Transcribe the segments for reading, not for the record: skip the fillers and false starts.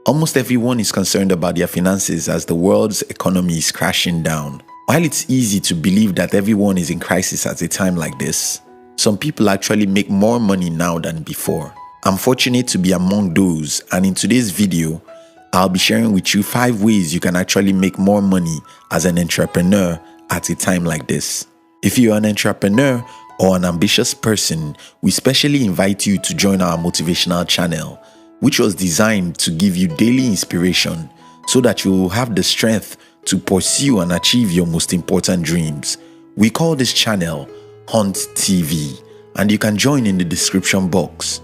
Almost everyone is concerned about their finances as the world's economy is crashing down. While it's easy to believe that everyone is in crisis at a time like this, some people actually make more money now than before. I'm fortunate to be among those, and in today's video, I'll be sharing with you 5 ways you can actually make more money as an entrepreneur at a time like this. If you're an entrepreneur or an ambitious person, we specially invite you to join our motivational channel, which was designed to give you daily inspiration so that you will have the strength to pursue and achieve your most important dreams. We call this channel Hunt TV, and you can join in the description box.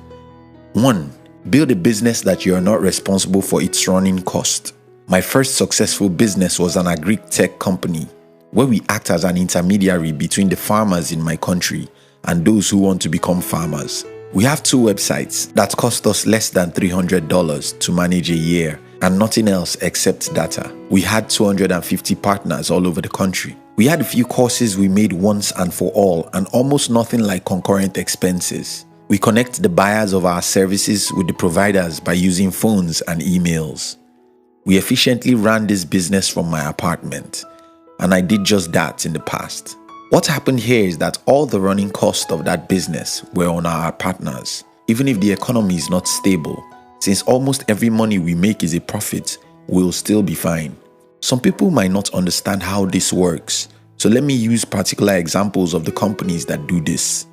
1. Build a business that you are not responsible for its running cost. My first successful business was an agri-tech company where we act as an intermediary between the farmers in my country and those who want to become farmers. We have 2 websites that cost us less than $300 to manage a year and nothing else except data. We had 250 partners all over the country. We had a few courses we made once and for all and almost nothing like concurrent expenses. We connect the buyers of our services with the providers by using phones and emails. We efficiently ran this business from my apartment, and I did just that in the past. What happened here is that all the running costs of that business were on our partners. Even if the economy is not stable, since almost every money we make is a profit, we'll still be fine. Some people might not understand how this works, so let me use particular examples of the companies that do this.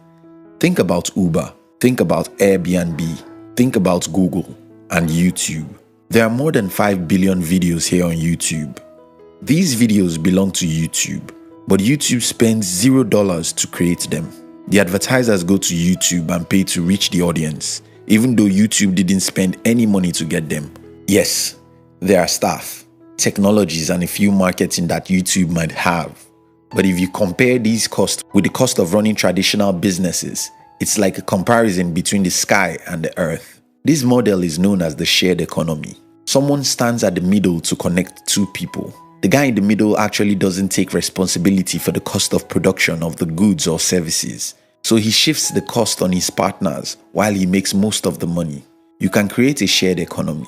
Think about Uber, think about Airbnb, think about Google and YouTube. There are more than 5 billion videos here on YouTube. These videos belong to YouTube, but YouTube spends $0 to create them. The advertisers go to YouTube and pay to reach the audience, even though YouTube didn't spend any money to get them. Yes, there are staff, technologies, and a few marketing that YouTube might have. But if you compare these costs with the cost of running traditional businesses, it's like a comparison between the sky and the earth. This model is known as the shared economy. Someone stands at the middle to connect 2 people. The guy in the middle actually doesn't take responsibility for the cost of production of the goods or services. So he shifts the cost on his partners while he makes most of the money. You can create a shared economy.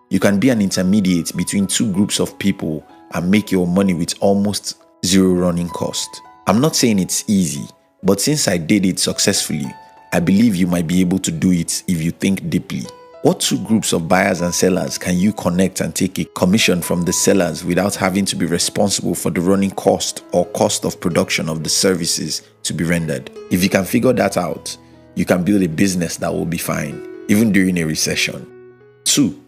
You can be an intermediate between 2 groups of people and make your money with almost 0 running cost. I'm not saying it's easy, but since I did it successfully, I believe you might be able to do it if you think deeply. What 2 groups of buyers and sellers can you connect and take a commission from the sellers without having to be responsible for the running cost or cost of production of the services to be rendered? If you can figure that out, you can build a business that will be fine, even during a recession. 2.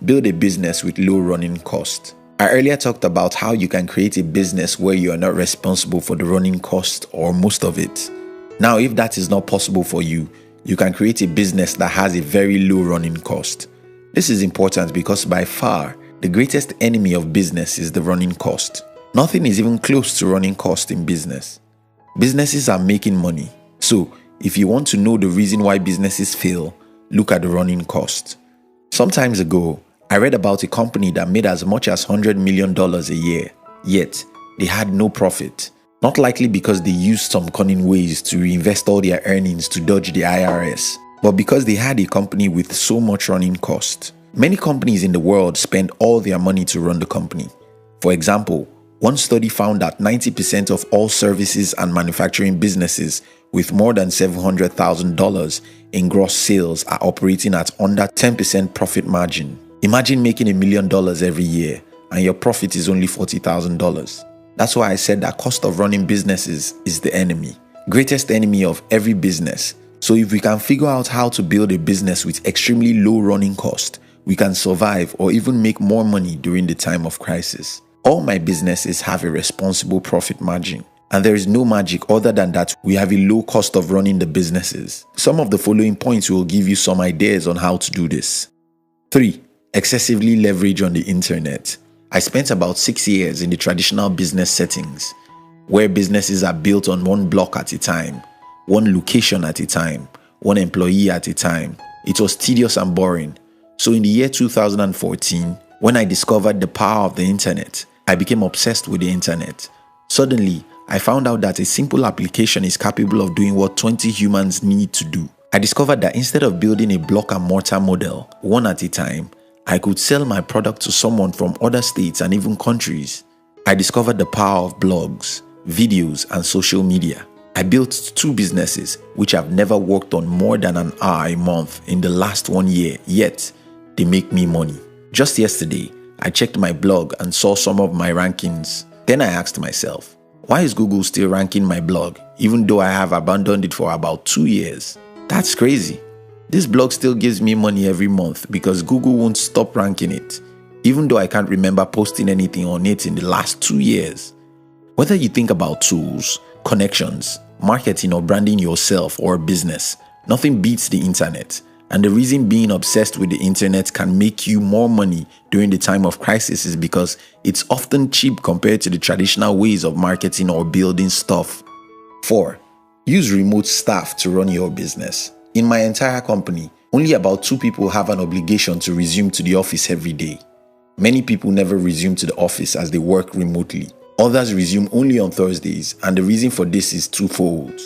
Build a business with low running cost. I earlier talked about how you can create a business where you are not responsible for the running cost or most of it. Now, if that is not possible for you, you can create a business that has a very low running cost. This is important because by far, the greatest enemy of business is the running cost. Nothing is even close to running cost in business. Businesses are making money. So, if you want to know the reason why businesses fail, look at the running cost. Some time ago, I read about a company that made as much as $100 million a year, yet they had no profit. Not likely because they used some cunning ways to reinvest all their earnings to dodge the IRS, but because they had a company with so much running cost. Many companies in the world spend all their money to run the company. For example, one study found that 90% of all services and manufacturing businesses with more than $700,000 in gross sales are operating at under 10% profit margin. Imagine making $1 million every year and your profit is only $40,000. That's why I said that cost of running businesses is the enemy, greatest enemy of every business. So if we can figure out how to build a business with extremely low running cost, we can survive or even make more money during the time of crisis. All my businesses have a responsible profit margin, and there is no magic other than that we have a low cost of running the businesses. Some of the following points will give you some ideas on how to do this. 3. Excessively leverage on the internet. I spent about 6 years in the traditional business settings, where businesses are built on one block at a time, one location at a time, one employee at a time. It was tedious and boring. So in the year 2014, when I discovered the power of the internet, I became obsessed with the internet. Suddenly, I found out that a simple application is capable of doing what 20 humans need to do. I discovered that instead of building a block and mortar model, one at a time, I could sell my product to someone from other states and even countries. I discovered the power of blogs, videos, and social media. I built 2 businesses which have never worked on more than an hour a month in the last 1 year, yet they make me money. Just yesterday, I checked my blog and saw some of my rankings. Then I asked myself, why is Google still ranking my blog even though I have abandoned it for about 2 years? That's crazy. This blog still gives me money every month because Google won't stop ranking it, even though I can't remember posting anything on it in the last 2 years. Whether you think about tools, connections, marketing, or branding yourself or a business, nothing beats the internet. And the reason being obsessed with the internet can make you more money during the time of crisis is because it's often cheap compared to the traditional ways of marketing or building stuff. 4. Use remote staff to run your business. In my entire company, only about 2 people have an obligation to resume to the office every day. Many people never resume to the office as they work remotely. Others resume only on Thursdays, and the reason for this is twofold.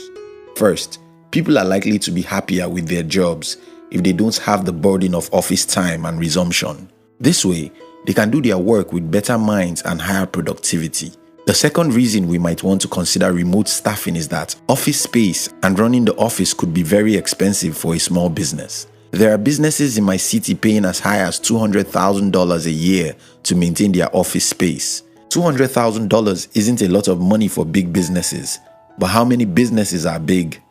First, people are likely to be happier with their jobs if they don't have the burden of office time and resumption. This way, they can do their work with better minds and higher productivity. The second reason we might want to consider remote staffing is that office space and running the office could be very expensive for a small business. There are businesses in my city paying as high as $200,000 a year to maintain their office space. $200,000 isn't a lot of money for big businesses, but how many businesses are big?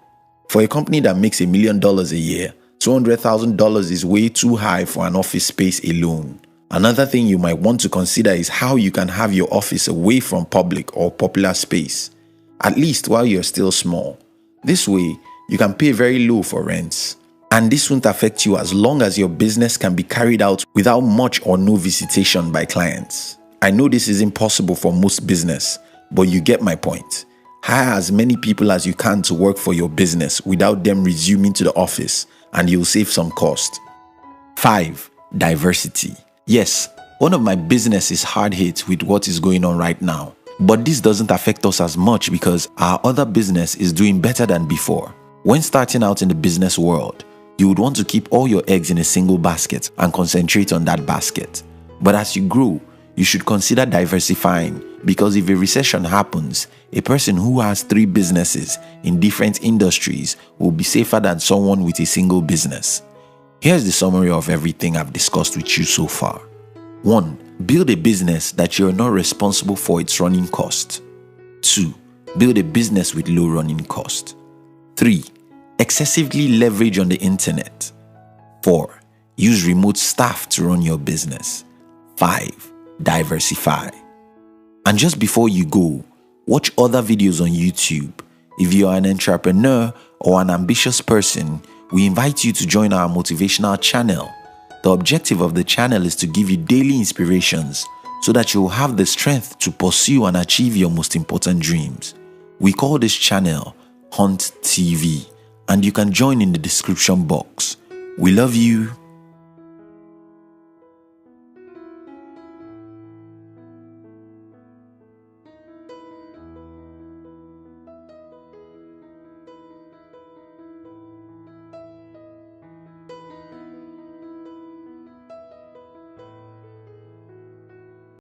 For a company that makes $1 million a year, $200,000 is way too high for an office space alone. Another thing you might want to consider is how you can have your office away from public or popular space, at least while you're still small. This way, you can pay very low for rents. And this won't affect you as long as your business can be carried out without much or no visitation by clients. I know this is impossible for most business, but you get my point. Hire as many people as you can to work for your business without them resuming to the office, and you'll save some cost. 5. Diversity. Yes, one of my business is hard hit with what is going on right now, but this doesn't affect us as much because our other business is doing better than before. When starting out in the business world, you would want to keep all your eggs in a single basket and concentrate on that basket. But as you grow, you should consider diversifying because if a recession happens, a person who has 3 businesses in different industries will be safer than someone with a single business. Here's the summary of everything I've discussed with you so far. 1. Build a business that you're not responsible for its running cost. 2. Build a business with low running cost. 3. Excessively leverage on the internet. 4. Use remote staff to run your business. 5. Diversify. And just before you go, watch other videos on YouTube. If you are an entrepreneur or an ambitious person, we invite you to join our motivational channel. The objective of the channel is to give you daily inspirations so that you will have the strength to pursue and achieve your most important dreams. We call this channel Hunt TV, and you can join in the description box. We love you.